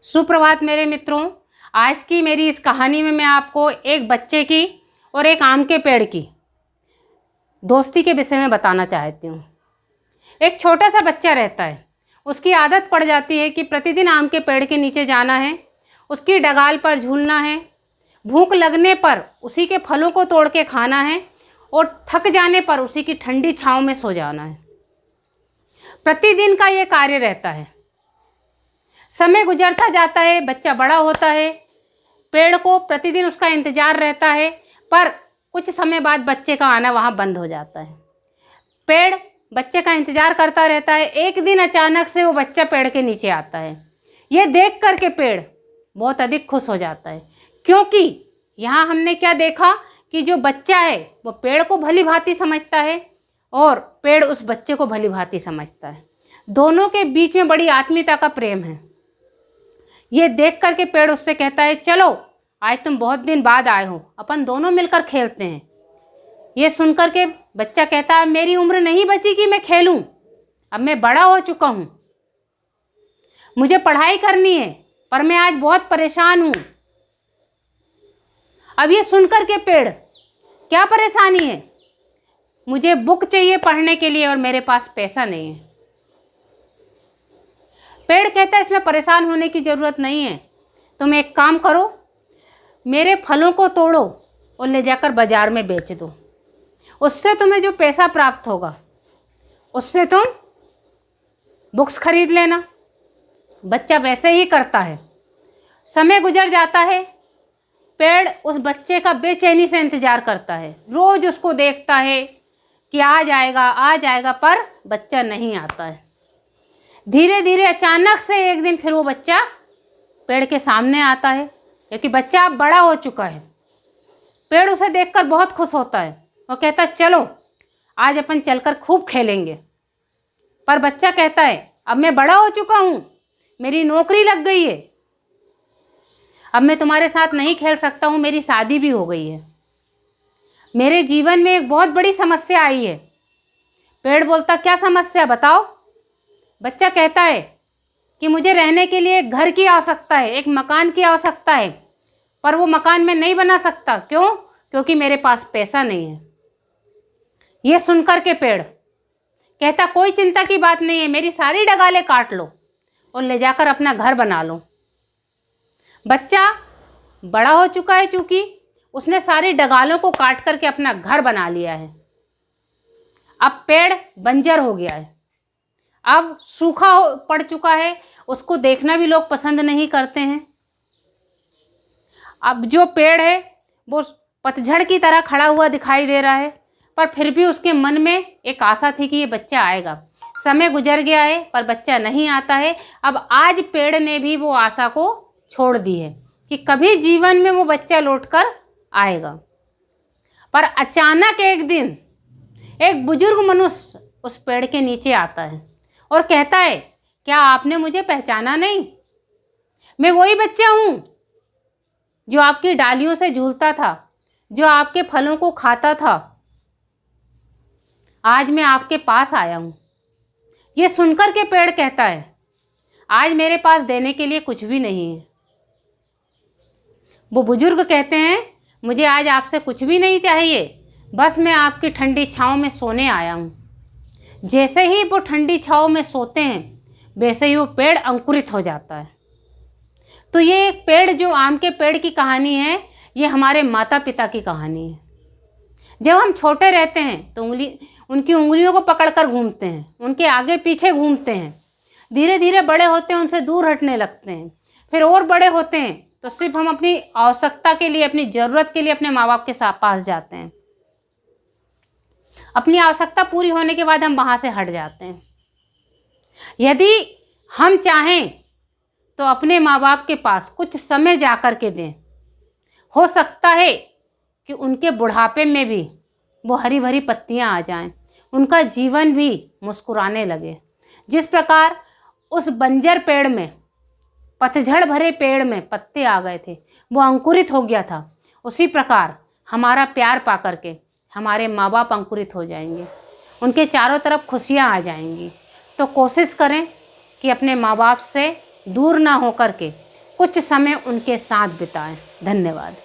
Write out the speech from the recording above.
सुप्रभात मेरे मित्रों। आज की मेरी इस कहानी में मैं आपको एक बच्चे की और एक आम के पेड़ की दोस्ती के विषय में बताना चाहती हूँ। एक छोटा सा बच्चा रहता है, उसकी आदत पड़ जाती है कि प्रतिदिन आम के पेड़ के नीचे जाना है, उसकी डगाल पर झूलना है, भूख लगने पर उसी के फलों को तोड़ के खाना है और थक जाने पर उसी की ठंडी छांव में सो जाना है। प्रतिदिन का ये कार्य रहता है। समय गुजरता जाता है, बच्चा बड़ा होता है, पेड़ को प्रतिदिन उसका इंतजार रहता है, पर कुछ समय बाद बच्चे का आना वहाँ बंद हो जाता है। पेड़ बच्चे का इंतजार करता रहता है। एक दिन अचानक से वो बच्चा पेड़ के नीचे आता है। ये देख कर के पेड़ बहुत अधिक खुश हो जाता है, क्योंकि यहाँ हमने क्या देखा कि जो बच्चा है वो पेड़ को भली भांति समझता है और पेड़ उस बच्चे को भली भांति समझता है। दोनों के बीच में बड़ी आत्मीयता का प्रेम है। ये देख कर के पेड़ उससे कहता है, चलो आज तुम बहुत दिन बाद आए हो, अपन दोनों मिलकर खेलते हैं। ये सुनकर के बच्चा कहता है, मेरी उम्र नहीं बची कि मैं खेलूं, अब मैं बड़ा हो चुका हूं, मुझे पढ़ाई करनी है, पर मैं आज बहुत परेशान हूं। अब ये सुनकर के पेड़, क्या परेशानी है? मुझे बुक चाहिए पढ़ने के लिए और मेरे पास पैसा नहीं है। पेड़ कहता है, इसमें परेशान होने की ज़रूरत नहीं है, तुम एक काम करो, मेरे फलों को तोड़ो और ले जाकर बाज़ार में बेच दो। उससे तुम्हें जो पैसा प्राप्त होगा उससे तुम बुक्स खरीद लेना। बच्चा वैसे ही करता है। समय गुजर जाता है। पेड़ उस बच्चे का बेचैनी से इंतज़ार करता है, रोज़ उसको देखता है कि आ जाएगा, पर बच्चा नहीं आता है। धीरे धीरे अचानक से एक दिन फिर वो बच्चा पेड़ के सामने आता है, क्योंकि बच्चा अब बड़ा हो चुका है। पेड़ उसे देखकर बहुत खुश होता है और कहता है, चलो आज अपन चलकर खूब खेलेंगे। पर बच्चा कहता है, अब मैं बड़ा हो चुका हूँ, मेरी नौकरी लग गई है, अब मैं तुम्हारे साथ नहीं खेल सकता हूँ, मेरी शादी भी हो गई है, मेरे जीवन में एक बहुत बड़ी समस्या आई है। पेड़ बोलता, क्या समस्या बताओ? बच्चा कहता है कि मुझे रहने के लिए एक घर की आवश्यकता है, एक मकान की आवश्यकता है, पर वो मकान मैं नहीं बना सकता। क्यों? क्योंकि मेरे पास पैसा नहीं है। ये सुनकर के पेड़ कहता, कोई चिंता की बात नहीं है, मेरी सारी डगालें काट लो और ले जाकर अपना घर बना लो। बच्चा बड़ा हो चुका है, चूंकि उसने सारी डगालों को काट करके अपना घर बना लिया है। अब पेड़ बंजर हो गया है, अब सूखा पड़ चुका है, उसको देखना भी लोग पसंद नहीं करते हैं। अब जो पेड़ है वो पतझड़ की तरह खड़ा हुआ दिखाई दे रहा है, पर फिर भी उसके मन में एक आशा थी कि ये बच्चा आएगा। समय गुजर गया है पर बच्चा नहीं आता है। अब आज पेड़ ने भी वो आशा को छोड़ दी है कि कभी जीवन में वो बच्चा लौटकर आएगा। पर अचानक एक दिन एक बुजुर्ग मनुष्य उस पेड़ के नीचे आता है और कहता है, क्या आपने मुझे पहचाना नहीं? मैं वही बच्चा हूँ जो आपकी डालियों से झूलता था, जो आपके फलों को खाता था। आज मैं आपके पास आया हूँ। ये सुनकर के पेड़ कहता है, आज मेरे पास देने के लिए कुछ भी नहीं है। वो बुजुर्ग कहते हैं, मुझे आज आपसे कुछ भी नहीं चाहिए, बस मैं आपकी ठंडी छांव में सोने आया हूँ। जैसे ही वो ठंडी छांव में सोते हैं वैसे ही वो पेड़ अंकुरित हो जाता है। तो ये एक पेड़, जो आम के पेड़ की कहानी है, ये हमारे माता पिता की कहानी है। जब हम छोटे रहते हैं तो उनकी उंगलियों को पकड़कर घूमते हैं, उनके आगे पीछे घूमते हैं। धीरे धीरे बड़े होते हैं, उनसे दूर हटने लगते हैं। फिर और बड़े होते हैं तो सिर्फ हम अपनी आवश्यकता के लिए, अपनी ज़रूरत के लिए अपने माँ बाप के पास जाते हैं। अपनी आवश्यकता पूरी होने के बाद हम वहाँ से हट जाते हैं। यदि हम चाहें तो अपने माँ बाप के पास कुछ समय जा कर के दें। हो सकता है कि उनके बुढ़ापे में भी वो हरी भरी पत्तियाँ आ जाएं, उनका जीवन भी मुस्कुराने लगे। जिस प्रकार उस बंजर पेड़ में, पतझड़ भरे पेड़ में पत्ते आ गए थे, वो अंकुरित हो गया था, उसी प्रकार हमारा प्यार पा कर के हमारे माँ बाप अंकुरित हो जाएंगे, उनके चारों तरफ खुशियाँ आ जाएंगी। तो कोशिश करें कि अपने माँ बाप से दूर ना हो कर के कुछ समय उनके साथ बिताएं। धन्यवाद।